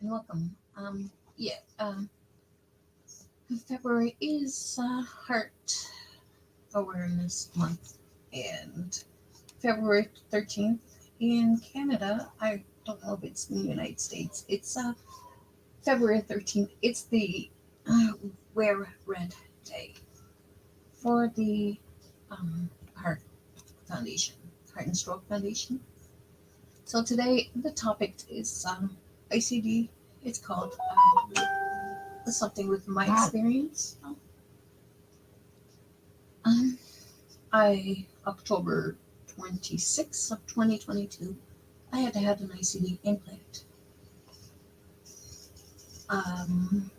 and welcome. Yeah, February is Heart Awareness Month, and February 13th in Canada, I don't know if it's in the United States, it's February 13th. It's the uh, Wear Red Day for the Heart Foundation, Heart and Stroke Foundation. So today the topic is ICD. It's called something with my experience. Um, I October 26th of 2022, I had to have an ICD implant, um,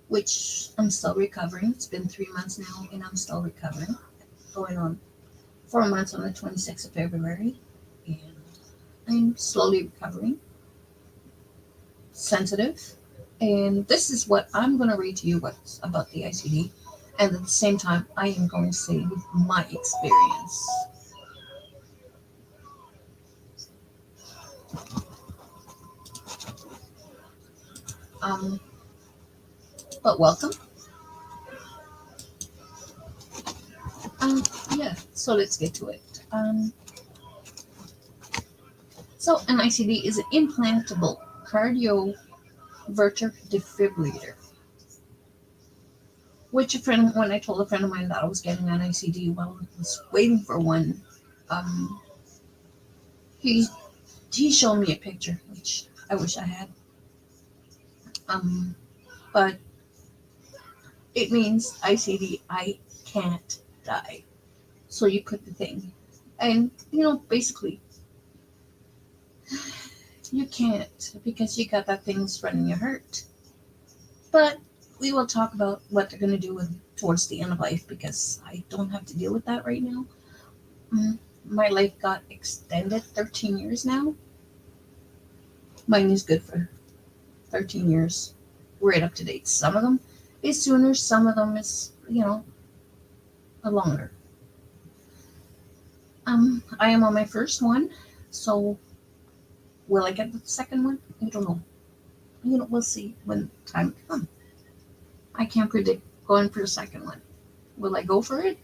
which I'm still recovering. It's been 3 months now, and I'm still recovering. Going on 4 months on the 26th of February, and I'm slowly recovering. Sensitive, and this is what I'm going to read to you what's about the ICD, and at the same time, I am going to say with my experience. Um, but welcome. Um, yeah, so let's get to it. So an ICD is an implantable cardioverter defibrillator. Which when I told a friend of mine that I was getting an ICD while I was waiting for one, um, he he showed me a picture, which I wish I had. Um, but it means ICD, I can't die. So you put the thing, and basically you can't because you got that thing running your heart. But we will talk about what they're going to do towards the end of life because I don't have to deal with that right now. Mm, my life got extended 13 years now. Mine is good for 13 years, right up to date. Some of them is sooner, some of them is, a longer. I am on my first one, so will I get the second one? I don't know. We'll see when time comes. I can't predict going for the second one. Will I go for it?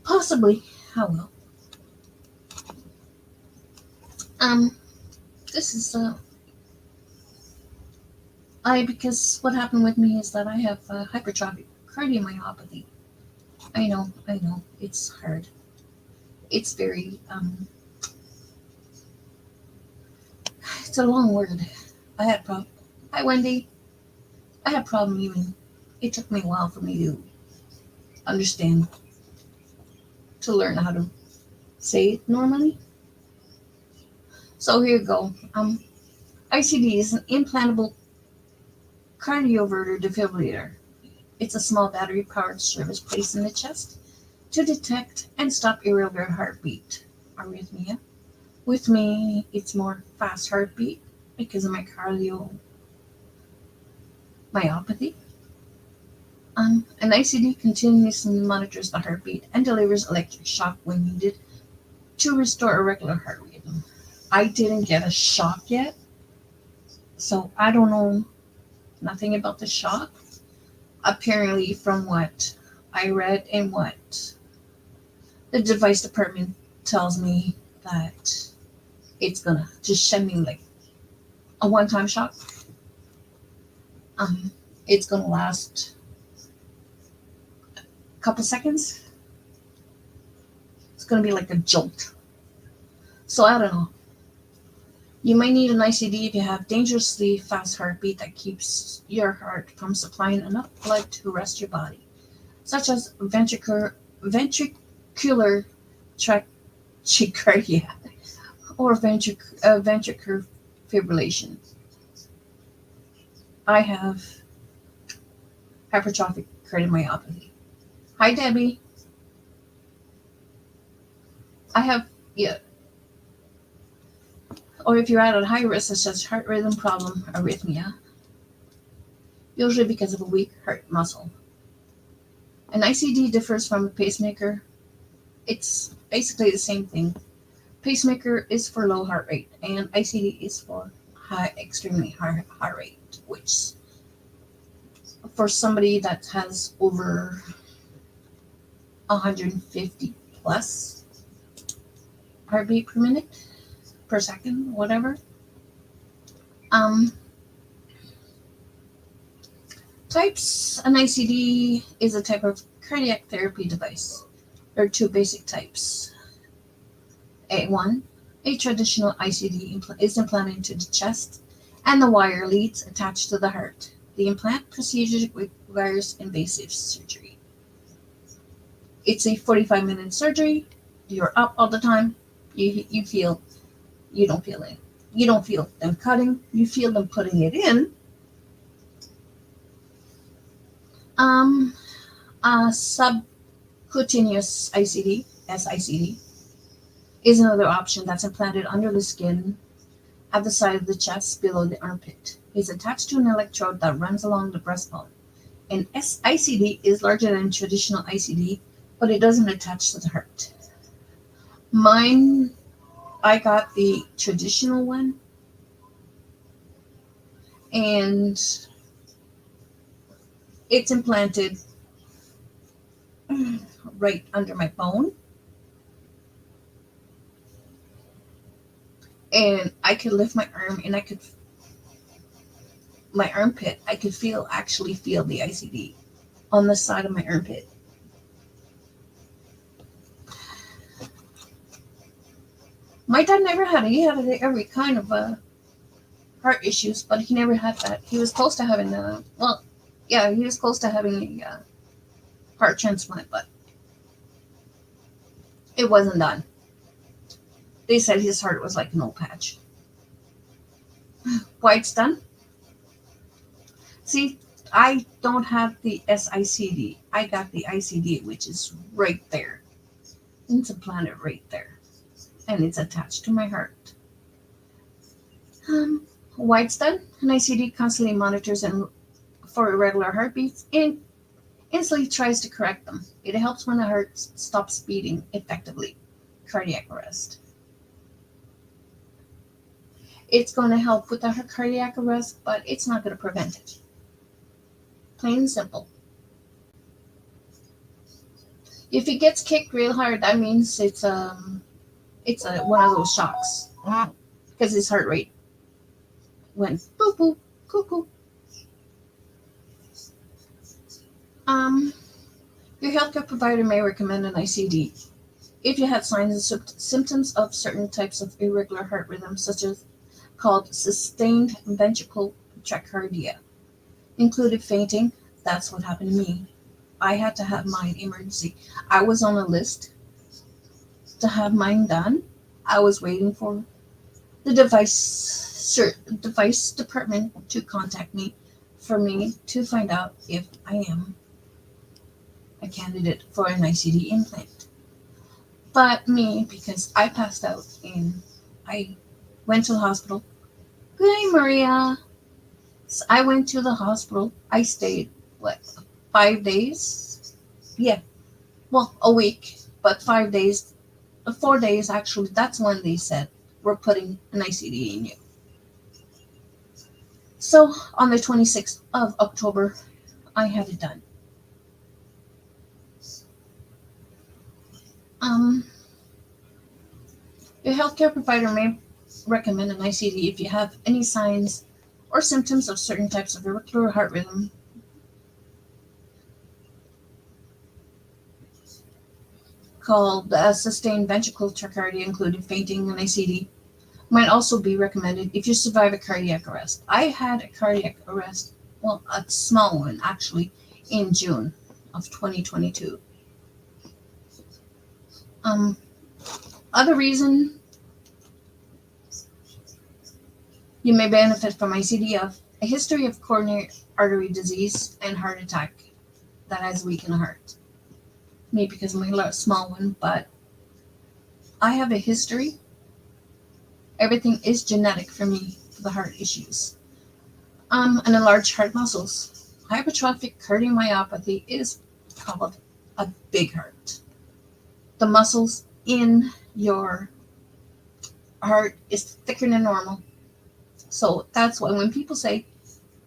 Possibly. I will. Um, this is because what happened with me is that I have hypertrophic cardiomyopathy. I know, it's hard. It's very it's a long word. I had problem. Hi, Wendy. I had problem even. It took me a while for me to understand, to learn how to say it normally. So here you go. ICD is an implantable cardioverter defibrillator. It's a small battery-powered service placed in the chest to detect and stop irregular heartbeat, arrhythmia. With me, it's more fast heartbeat because of my cardiomyopathy. An ICD continuously monitors the heartbeat and delivers electric shock when needed to restore a regular heart rhythm. I didn't get a shock yet, so I don't know nothing about the shock. Apparently, from what I read and what the device department tells me, that it's gonna just send me like a one-time shock. Um, it's gonna last a couple seconds. It's gonna be like a jolt. So I don't know. You might need an ICD if you have dangerously fast heartbeat that keeps your heart from supplying enough blood to rest your body, such as ventricular tachycardia or ventricular fibrillation. I have hypertrophic cardiomyopathy. Hi, Debbie. I have, yeah. Or if you're at a high risk, such as heart rhythm problem, arrhythmia, usually because of a weak heart muscle. An ICD differs from a pacemaker. It's basically the same thing. Pacemaker is for low heart rate, and ICD is for extremely high heart rate, which for somebody that has over 150 plus heartbeat per minute, per second, whatever. Um, Types. An ICD is a type of cardiac therapy device. There are two basic types. A1, a traditional ICD is implanted into the chest and the wire leads attached to the heart. The implant procedure requires invasive surgery. It's a 45-minute surgery. You're up all the time. You don't feel it. You don't feel them cutting. You feel them putting it in. A subcutaneous ICD, SICD, is another option that's implanted under the skin at the side of the chest below the armpit. It's attached to an electrode that runs along the breastbone. An SICD is larger than traditional ICD, but it doesn't attach to the heart. Mine, I got the traditional one, and it's implanted right under my bone. And I could lift my arm and my armpit, I could actually feel the ICD on the side of my armpit. My dad never had it. He had every kind of heart issues, but he never had that. He was close to having he was close to having a heart transplant, but it wasn't done. They said his heart was like an old patch. Why it's done? See, I don't have the SICD. I got the ICD, which is right there. It's implanted right there. And it's attached to my heart. Why it's done? An ICD constantly monitors and for irregular heartbeats and instantly tries to correct them. It helps when the heart stops beating effectively. Cardiac arrest. It's going to help with the cardiac arrest, but it's not going to prevent it. Plain and simple. If it gets kicked real hard, that means it's one of those shocks because his heart rate went boop boop cuckoo. Your healthcare provider may recommend an ICD if you have signs and symptoms of certain types of irregular heart rhythms, such as called sustained ventricular tachycardia, included fainting. That's what happened to me. I had to have mine emergency. I was on a list to have mine done. I was waiting for the device department to contact me for me to find out if I am a candidate for an ICD implant. But me, because I passed out and I went to the hospital. Good day, Maria. So I went to the hospital. I stayed, 5 days? Yeah. Well, a week, but 5 days. 4 days, actually. That's when they said, we're putting an ICD in you. So on the 26th of October, I had it done. Your healthcare provider may recommend an ICD if you have any signs or symptoms of certain types of irregular heart rhythm. Called sustained ventricular tachycardia, including fainting. An ICD might also be recommended if you survive a cardiac arrest. I had a cardiac arrest, a small one actually, in June of 2022. Other reason you may benefit from ICD of a history of coronary artery disease and heart attack that has weakened the heart. Me, because of my small one, but I have a history. Everything is genetic for me for the heart issues. And enlarged heart muscles. Hypertrophic cardiomyopathy is called a big heart. The muscles in your heart is thicker than normal. So that's why when people say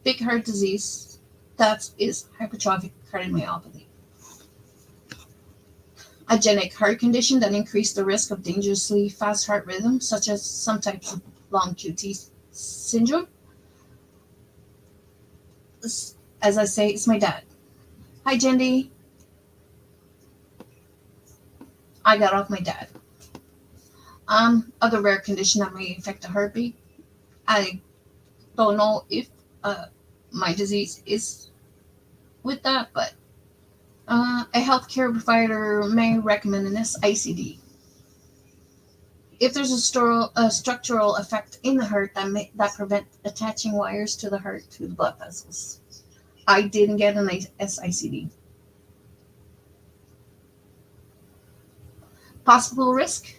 big heart disease, that is hypertrophic cardiomyopathy. A genetic heart condition that increases the risk of dangerously fast heart rhythm, such as some types of long QT syndrome. As I say, it's my dad. Hi, Jendi. I got off my dad. Other rare condition that may affect the heartbeat. I don't know if my disease is with that, but a healthcare provider may recommend this ICD. If there's a structural effect in the heart that prevent attaching wires to the heart to the blood vessels. I didn't get an SICD. Possible risk: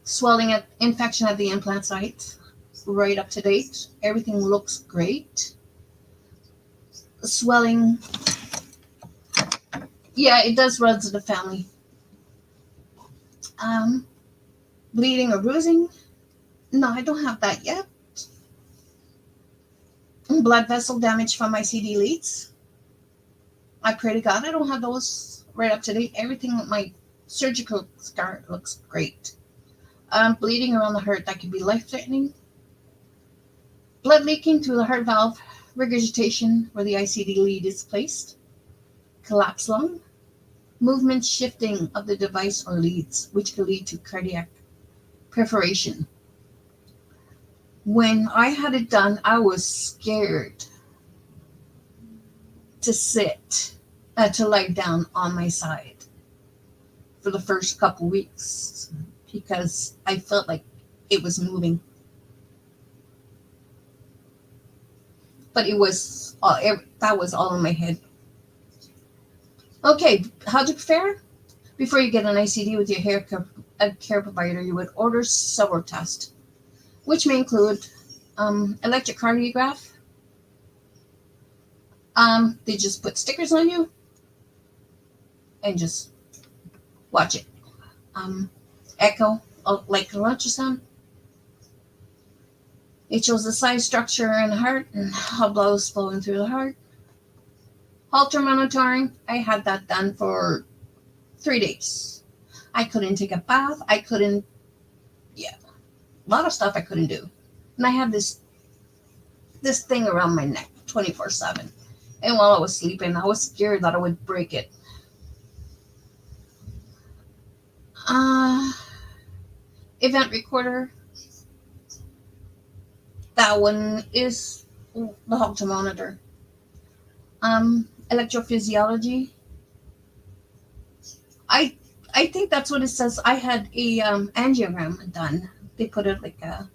swelling at infection at the implant site. Right up to date. Everything looks great. Swelling, yeah, it does run to the family. Bleeding or bruising, no, I don't have that yet. Blood vessel damage from my CD leads, I pray to God I don't have those. Right up to date. Everything with my surgical scar looks great. Bleeding around the heart that could be life-threatening. Blood leaking through the heart valve, regurgitation where the ICD lead is placed, collapsed lung, movement shifting of the device or leads, which could lead to cardiac perforation. When I had it done, I was scared to to lie down on my side for the first couple weeks because I felt like it was moving. But it was that was all in my head. Okay, how to prepare? Before you get an ICD with your care provider, you would order several tests, which may include electrocardiograph. They just put stickers on you and just watch it. Echo, like an ultrasound. It shows the size, structure, and heart, and how blood is flowing through the heart. Holter monitoring, I had that done for 3 days. I couldn't take a bath. A lot of stuff I couldn't do. And I had this thing around my neck 24/7. And while I was sleeping, I was scared that I would break it. Event recorder. That one is the Holter monitor. Electrophysiology. I think that's what it says. I had a angiogram done. They put it like a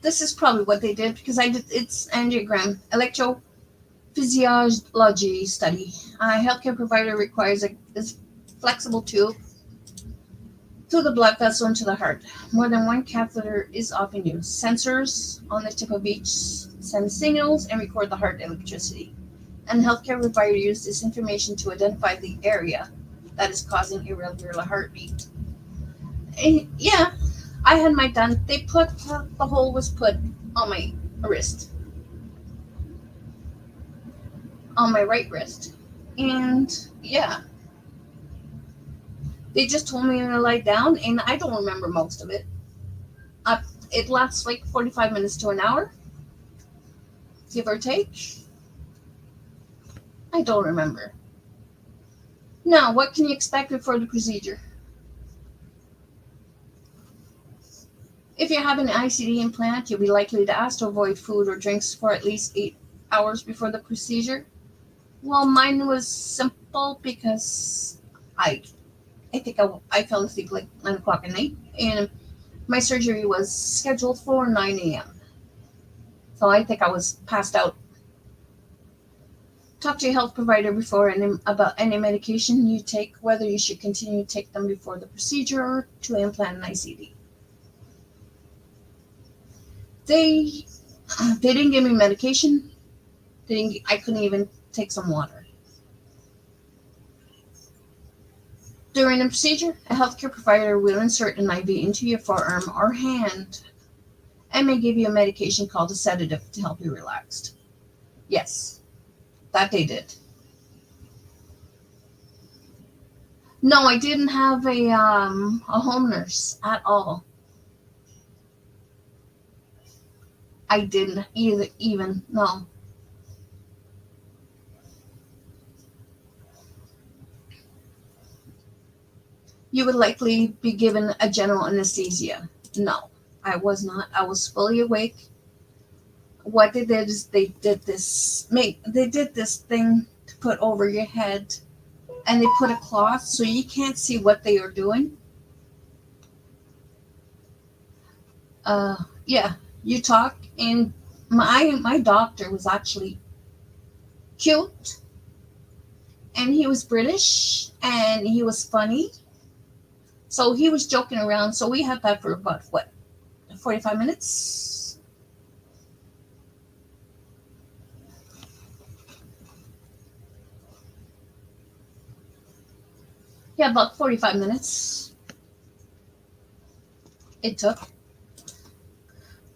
this is probably what they did because it's angiogram, electrophysiology study. A healthcare provider requires a flexible tube through the blood vessel into the heart. More than one catheter is often used. Sensors on the tip of each send signals and record the heart electricity. And healthcare provider use this information to identify the area that is causing irregular heartbeat. And yeah, I had my done. They put the hole was put on my wrist, on my right wrist, and yeah, they just told me to lie down, and I don't remember most of it. It lasts like 45 minutes to an hour, give or take. I don't remember. Now, what can you expect before the procedure? If you have an ICD implant, you'll be likely to ask to avoid food or drinks for at least 8 hours before the procedure. Well, mine was simple because I think I fell asleep like 9 o'clock at night, and my surgery was scheduled for 9 a.m. So I think I was passed out. Talk to your health provider before about any medication you take, whether you should continue to take them before the procedure or to implant an ICD. They didn't give me medication. I couldn't even take some water. During the procedure, a healthcare provider will insert an IV into your forearm or hand and may give you a medication called a sedative to help you relax. Yes, that they did. No, I didn't have a home nurse at all. I didn't either even no. You would likely be given a general anesthesia. No, I was not. I was fully awake. What they did is they did this thing to put over your head, and they put a cloth so you can't see what they are doing. Yeah, you talk, and my doctor was actually cute, and he was British, and he was funny. So he was joking around. So we had that for about what, 45 minutes? Yeah, about 45 minutes it took.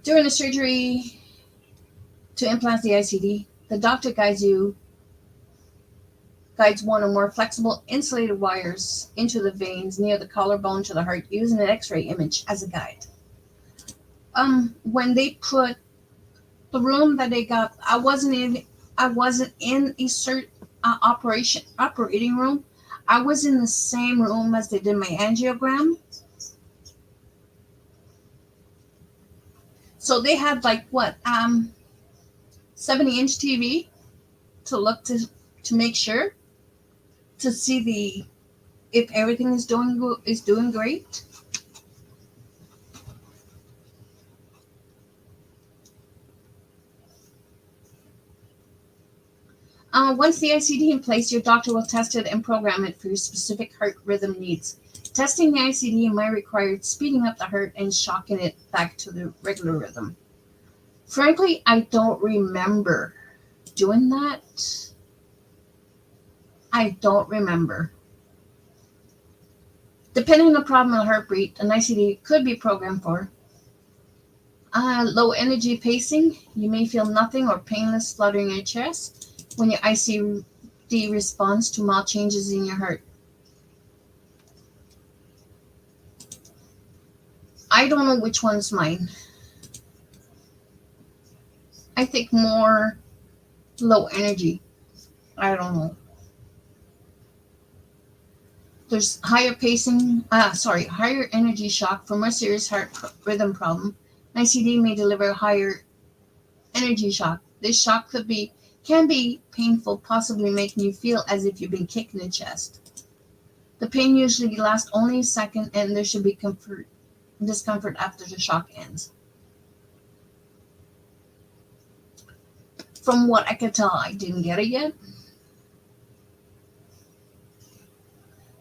During the surgery to implant the ICD, the doctor guides one or more flexible insulated wires into the veins near the collarbone to the heart using an X-ray image as a guide. When they put the room that they got, I wasn't in a operating room. I was in the same room as they did my angiogram. So they had like what 70-inch TV to look to make sure to see the if everything is doing great. Once the ICD in place, your doctor will test it and program it for your specific heart rhythm needs. Testing the ICD might require speeding up the heart and shocking it back to the regular rhythm. Frankly, I don't remember doing that. I don't remember. Depending on the problem of the heartbeat, an ICD could be programmed for low energy pacing. You may feel nothing or painless fluttering in your chest when your ICD responds to mild changes in your heart. I don't know which one's mine. I think more low energy. I don't know. There's higher energy shock for more serious heart rhythm problem. ICD may deliver higher energy shock. This shock can be painful, possibly making you feel as if you've been kicked in the chest. The pain usually lasts only a second, and there should be discomfort after the shock ends. From what I could tell, I didn't get it yet.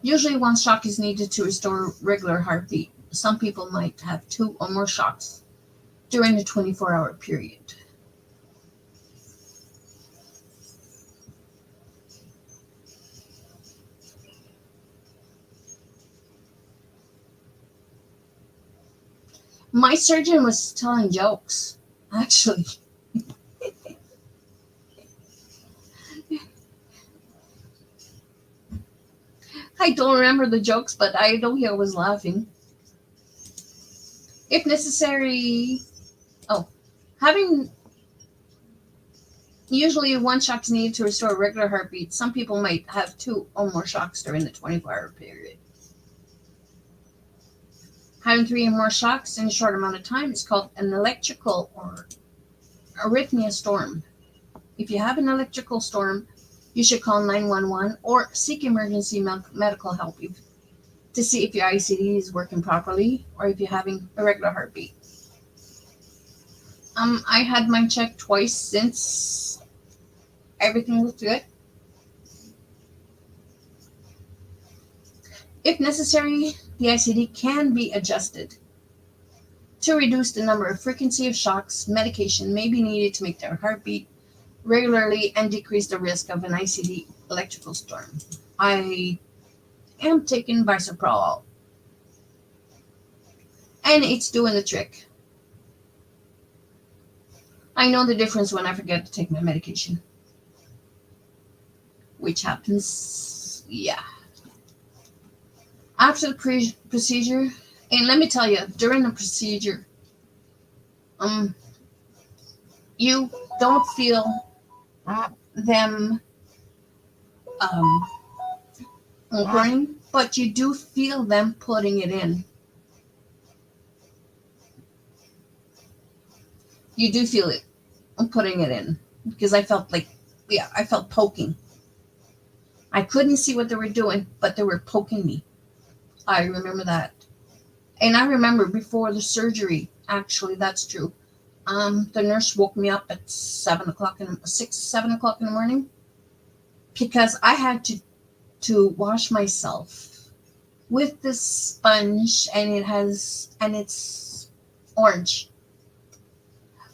Usually one shock is needed to restore regular heartbeat. Some people might have 2 or more shocks during the 24-hour period. My surgeon was telling jokes, actually. I don't remember the jokes, but I know he was laughing. If necessary, having usually one shock is needed to restore regular heartbeat. Some people might have 2 or more shocks during the 24-hour period. Having 3 or more shocks in a short amount of time is called an electrical or arrhythmia storm. If you have an electrical storm, you should call 911 or seek emergency medical help to see if your ICD is working properly or if you're having a regular heartbeat. I had mine checked twice since everything looked good. If necessary, the ICD can be adjusted. To reduce the number of frequency of shocks, medication may be needed to make their heartbeat regularly and decrease the risk of an ICD electrical storm. I am taking bisoprolol, and it's doing the trick. I know the difference when I forget to take my medication, which happens, yeah. After the procedure, and let me tell you, during the procedure, um, you don't feel them burning, but you do feel them putting it in. You do feel it putting it in because I felt like, yeah, I felt poking. I couldn't see what they were doing, but they were poking me. I remember that. And I remember before the surgery, actually, that's true. The nurse woke me up at 7 o'clock in the morning because I had to wash myself with this sponge, and it's orange.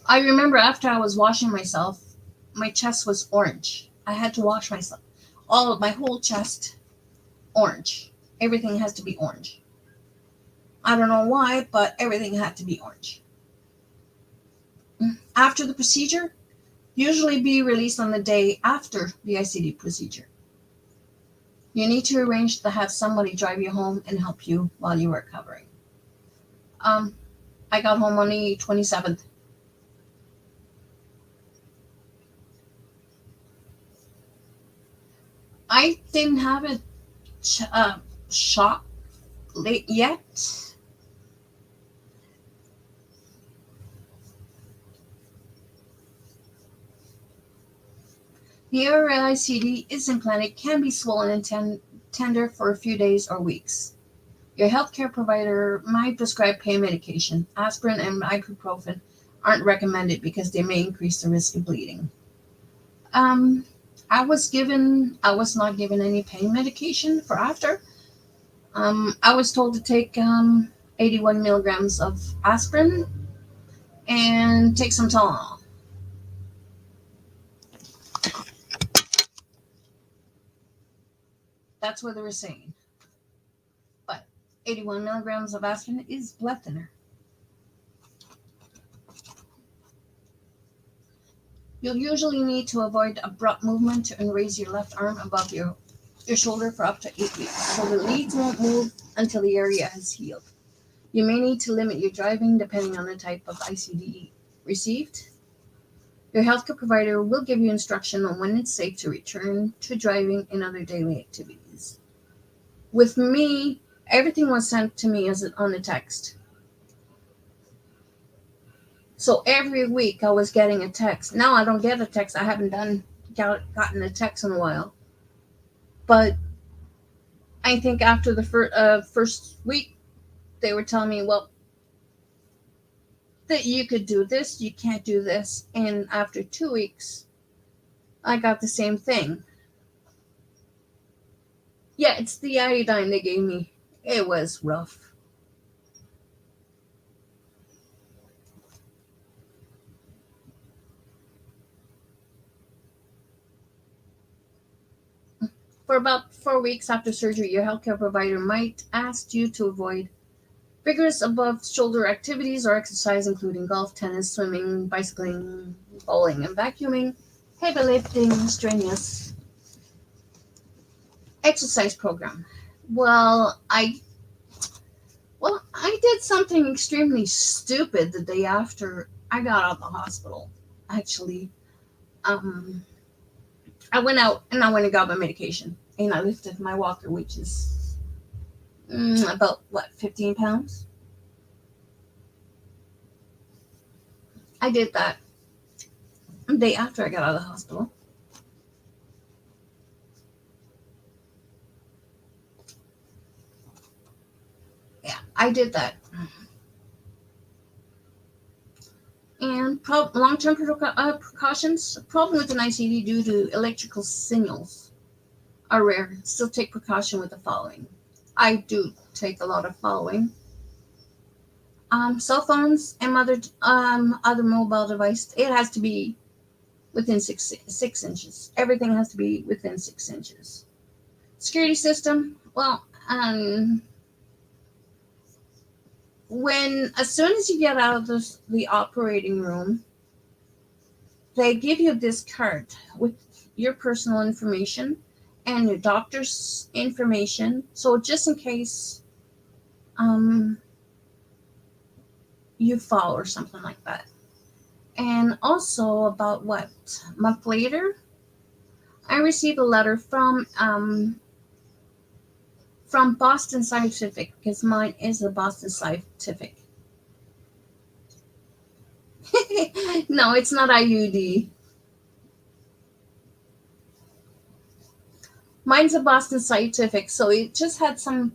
I remember after I was washing myself, my chest was orange. I had to wash myself. All of my whole chest, orange. Everything has to be orange. I don't know why, but everything had to be orange. After the procedure, usually be released on the day after the ICD procedure. You need to arrange to have somebody drive you home and help you while you are recovering. I got home on the 27th. I didn't have a shock late yet. The area ICD is implanted can be swollen and tender for a few days or weeks. Your healthcare provider might prescribe pain medication. Aspirin and ibuprofen aren't recommended because they may increase the risk of bleeding. Um, I was not given any pain medication for after. I was told to take 81 milligrams of aspirin and take some Tylenol. That's what they were saying. But 81 milligrams of aspirin is blood thinner. You'll usually need to avoid abrupt movement and raise your left arm above your shoulder for up to 8 weeks, so the leads won't move until the area has healed. You may need to limit your driving depending on the type of ICD received. Your healthcare provider will give you instruction on when it's safe to return to driving and other daily activities. With me, everything was sent to me on a text. So every week I was getting a text. Now I don't get a text. I haven't gotten a text in a while. But I think after the first week, they were telling me, well, that you could do this, you can't do this. And after 2 weeks, I got the same thing. Yeah, it's the iodine they gave me. It was rough. For about 4 weeks after surgery, your healthcare provider might ask you to avoid vigorous above shoulder activities or exercise, including golf, tennis, swimming, bicycling, bowling, and vacuuming, heavy lifting, strenuous exercise program. Well, I did something extremely stupid the day after I got out of the hospital. Actually, um, I went out and I went and got my medication, and I lifted my walker, which is about 15 pounds. I did that the day after I got out of the hospital. Yeah, I did that. And long-term precautions. Problem with an ICD due to electrical signals are rare. Still take precaution with the following. I do take a lot of following. Cell phones and other mobile device. It has to be within six inches. Everything has to be within 6 inches. Security system. Well, as soon as you get out of the operating room, they give you this card with your personal information and your doctor's information. So just in case you fall or something like that. And also about what month later, I received a letter from Boston Scientific, because mine is a Boston Scientific. No, it's not IUD. Mine's a Boston Scientific, so it just had some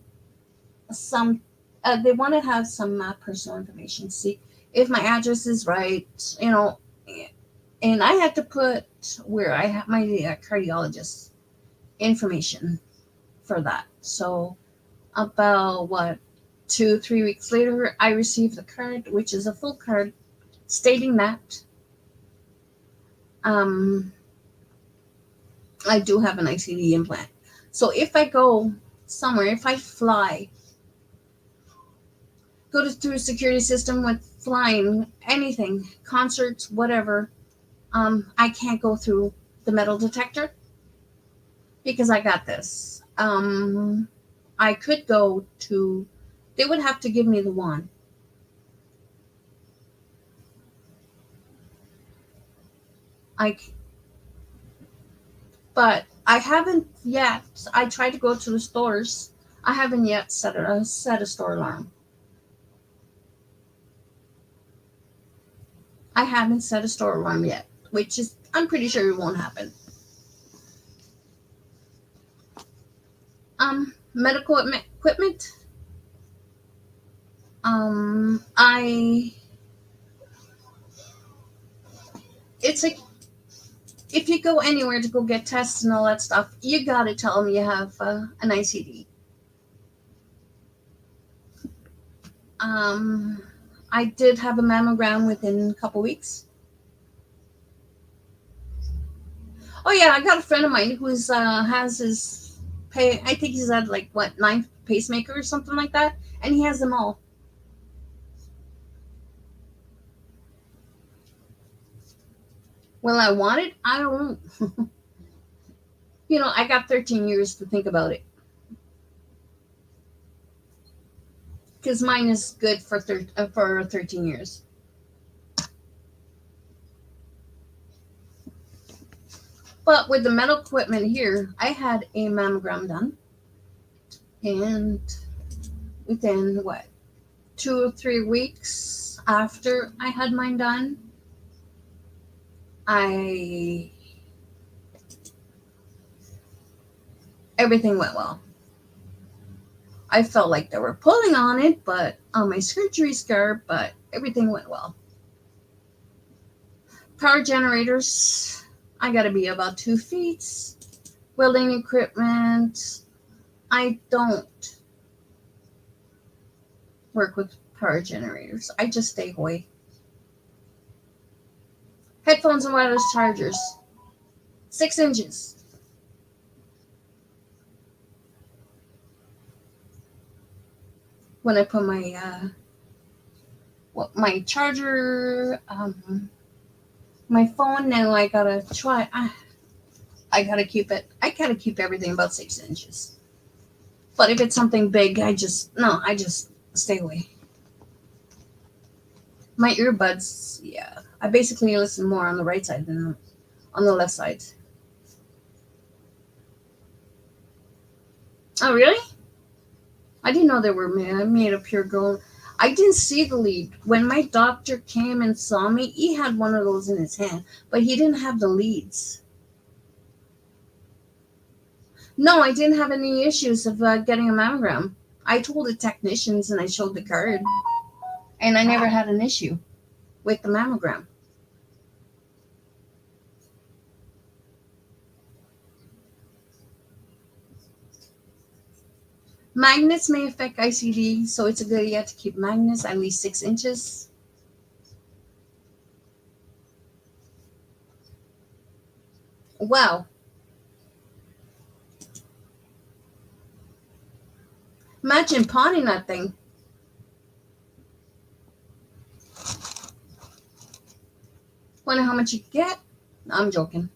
they want to have some personal information, see if my address is right, and I had to put where I have my cardiologist information for that. So about 2-3 weeks later, I received the card, which is a full card stating that I do have an ICD implant. So if I go somewhere, if I go through a security system with flying, anything, concerts, whatever, I can't go through the metal detector because I got this. I could go to, they would have to give me the wand. But I haven't yet. I tried to go to the stores. I haven't yet set a store alarm. I haven't set a store alarm yet, which is, I'm pretty sure it won't happen. Medical equipment. It's like, if you go anywhere to go get tests and all that stuff, you gotta tell them you have an ICD. I did have a mammogram within a couple weeks. Oh yeah, I got a friend of mine who has his I think he's had 9 pacemaker or something like that, and he has them all. Well, I want it. I don't. I got 13 years to think about it, because mine is good for 13 years. But with the medical equipment here, I had a mammogram done, and within 2 or 3 weeks after I had mine done, everything went well. I felt like they were pulling on it, but on my surgery scar, but everything went well. Power generators, I gotta be about 2 feet. Welding equipment, I don't work with power generators. I just stay away. Headphones and wireless chargers, 6 inches. When I put my charger, my phone, now I gotta try. I gotta keep it. I gotta keep everything about 6 inches. But if it's something big, I just stay away. My earbuds, yeah. I basically listen more on the right side than on the left side. Oh, really? I didn't know they were made of pure gold. I didn't see the lead. When my doctor came and saw me, he had one of those in his hand, but he didn't have the leads. No, I didn't have any issues of getting a mammogram. I told the technicians and I showed the card, and I never had an issue with the mammogram. Magnets may affect ICD, so it's a good idea to keep magnets at least 6 inches. Wow. Imagine pawning that thing. Wonder how much you get? I'm joking.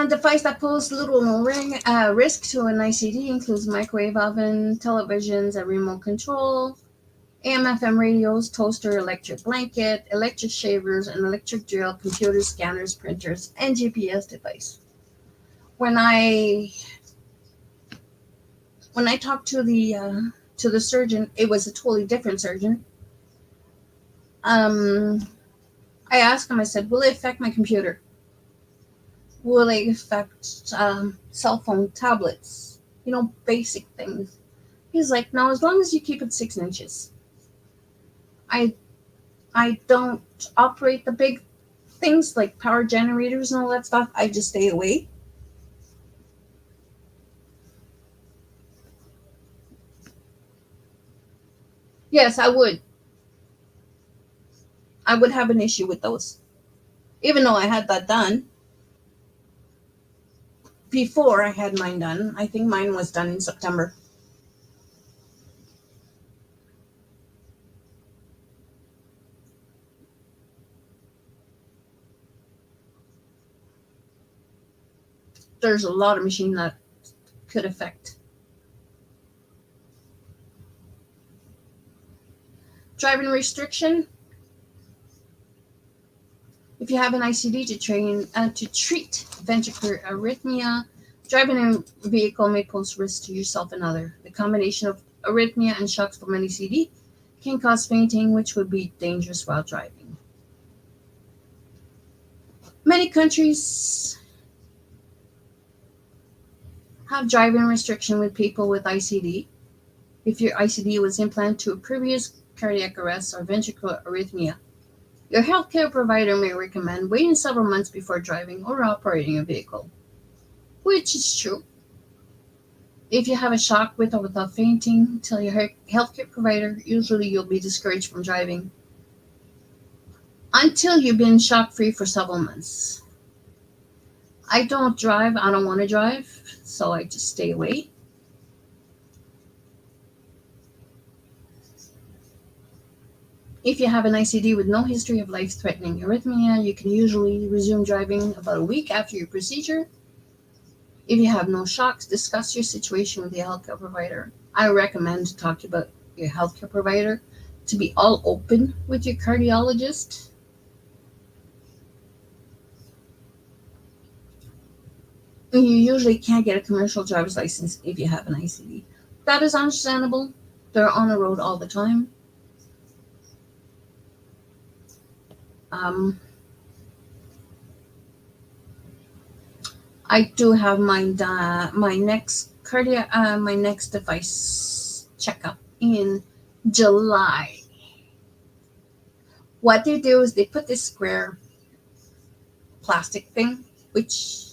Device that pose little risk to an ICD includes microwave oven, televisions, a remote control, AM/FM radios, toaster, electric blanket, electric shavers, an electric drill, computers, scanners, printers, and GPS device. When I talked to the surgeon, it was a totally different surgeon. Um, I asked him. I said, "Will it affect my computer? Will it affect cell phone, tablets? Basic things?" He's like, "No, as long as you keep it 6 inches." I I don't operate the big things like power generators and all that stuff. I just stay away. Yes, I would. I would have an issue with those, even though I had that done before I had mine done. I think mine was done in September. There's a lot of machine that could affect. Driving restriction. If you have an ICD to treat ventricular arrhythmia, driving a vehicle may pose risk to yourself and other. The combination of arrhythmia and shocks from an ICD can cause fainting, which would be dangerous while driving. Many countries have driving restriction with people with ICD. If your ICD was implanted to a previous cardiac arrest or ventricular arrhythmia, your healthcare provider may recommend waiting several months before driving or operating a vehicle, which is true. If you have a shock with or without fainting, tell your healthcare provider. Usually you'll be discouraged from driving until you've been shock free for several months. I don't drive. I don't want to drive, so I just stay away. If you have an ICD with no history of life-threatening arrhythmia, you can usually resume driving about a week after your procedure. If you have no shocks, discuss your situation with your healthcare provider. I recommend to talk about your healthcare provider, to be all open with your cardiologist. You usually can't get a commercial driver's license if you have an ICD. That is understandable. They're on the road all the time. Um, I do have my next device checkup in July. What they do is they put this square plastic thing, which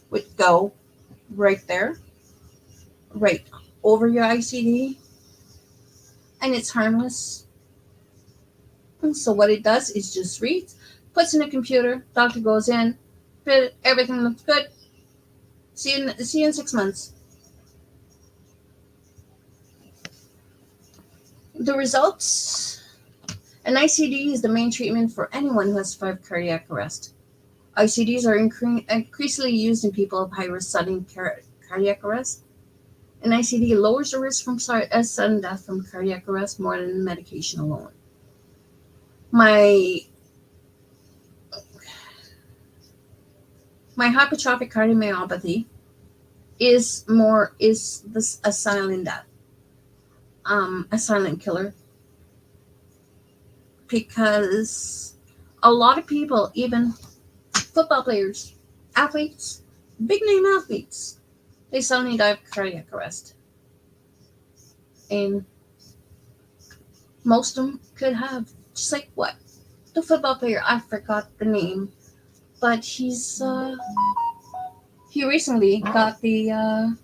would go right there, right over your ICD, and it's harmless. And so what it does is just reads, puts in a computer, doctor goes in, everything looks good. See you in 6 months. The results. An ICD is the main treatment for anyone who has survived cardiac arrest. ICDs are increasingly used in people of high risk sudden cardiac arrest. An ICD lowers the risk from sudden death from cardiac arrest more than medication alone. My hypertrophic cardiomyopathy is a silent death, a silent killer, because a lot of people, even football players, athletes, big name athletes, they suddenly die of cardiac arrest. And most of them could have, just like what? The football player, I forgot the name, but he recently got a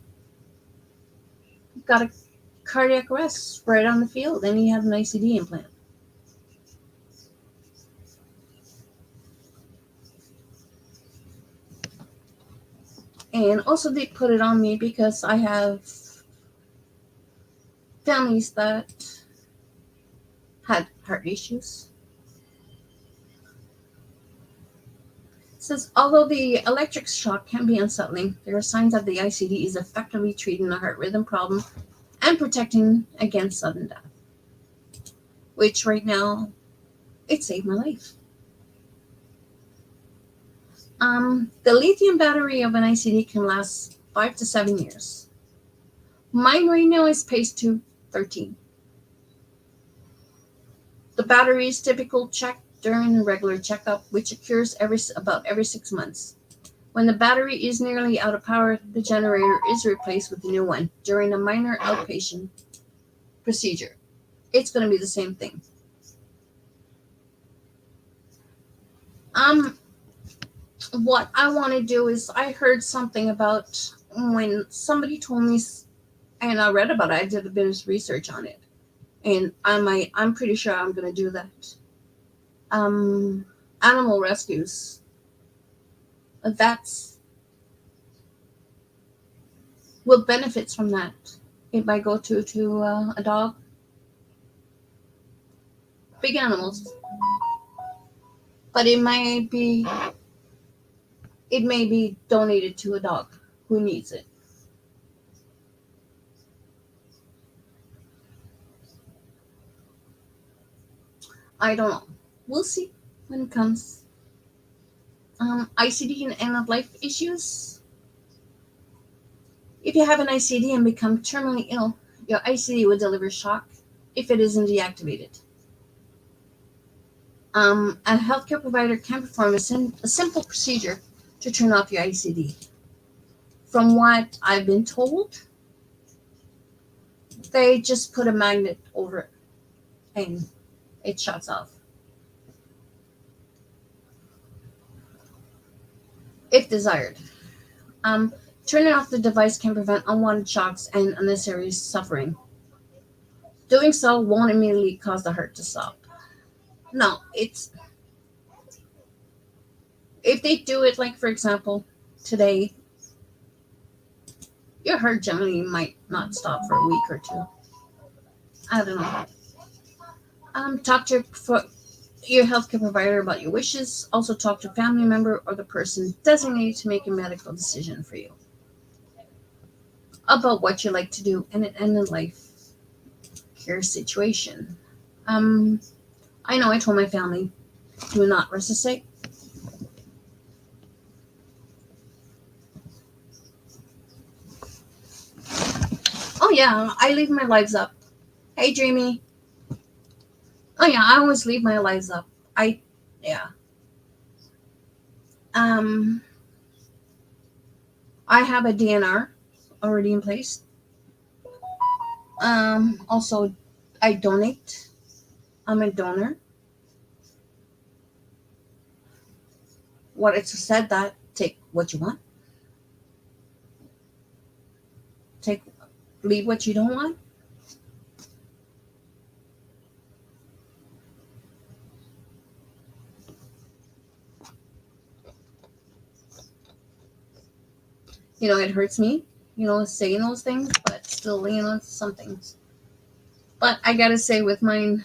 cardiac arrest right on the field, and he had an ICD implant. And also they put it on me because I have families that had heart issues. It says, although the electric shock can be unsettling, there are signs that the ICD is effectively treating the heart rhythm problem and protecting against sudden death, which right now, it saved my life. The lithium battery of an ICD can last 5 to 7 years. Mine right now is paced to 13. The battery is typical checked during a regular checkup, which occurs about every 6 months. When the battery is nearly out of power, the generator is replaced with a new one during a minor outpatient procedure. It's going to be the same thing. What I want to do is, I heard something about when somebody told me, and I read about it. I did a bit of research on it, and I'm pretty sure I'm going to do that. Animal rescues. That's will benefits from that. It might go to a dog, big animals, but it may be donated to a dog who needs it. I don't know. We'll see when it comes. ICD and end of life issues. If you have an ICD and become terminally ill, your ICD will deliver shock if it isn't deactivated. A healthcare provider can perform a simple procedure to turn off your ICD. From what I've been told, they just put a magnet over it and it shuts off. If desired. Turning off the device can prevent unwanted shocks and unnecessary suffering. Doing so won't immediately cause the heart to stop. No, if they do it, like for example, today, your heart generally might not stop for a week or two. I don't know. Talk to your healthcare provider about your wishes. Also talk to a family member or the person designated to make a medical decision for you about what you like to do in an end of life care situation. I know I told my family, do not resuscitate. Oh yeah, I leave my lives up. Hey Dreamy. Oh yeah, I always leave my lives up. Yeah. I have a DNR already in place. Also, I donate. I'm a donor. What it said that take what you want. Leave what you don't want. It hurts me, saying those things, but still, some things. But I gotta say, with mine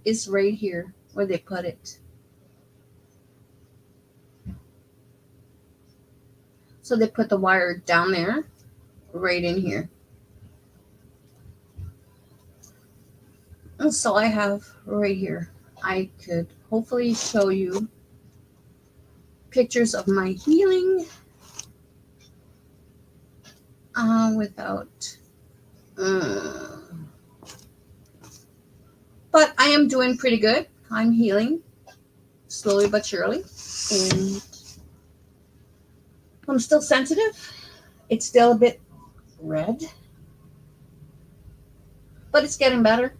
is right here where they put it. So they put the wire down there, right in here. And so I have right here. I could hopefully show you pictures of my healing without. But I am doing pretty good. I'm healing slowly but surely. And I'm still sensitive. It's still a bit red, but it's getting better.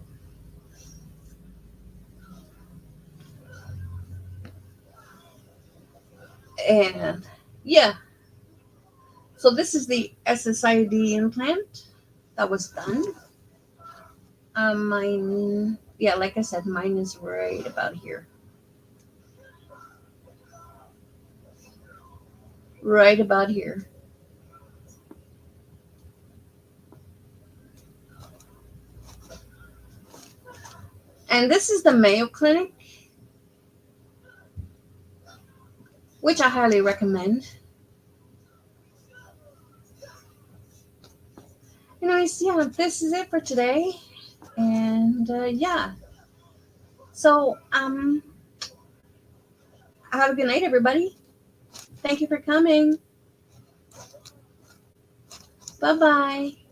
And yeah, so this is the ICD implant that was done. Mine, yeah, like I said, mine is right about here. Right about here. And this is the Mayo Clinic, which I highly recommend. Anyways, yeah, this is it for today. And yeah. So, have a good night, everybody. Thank you for coming. Bye bye.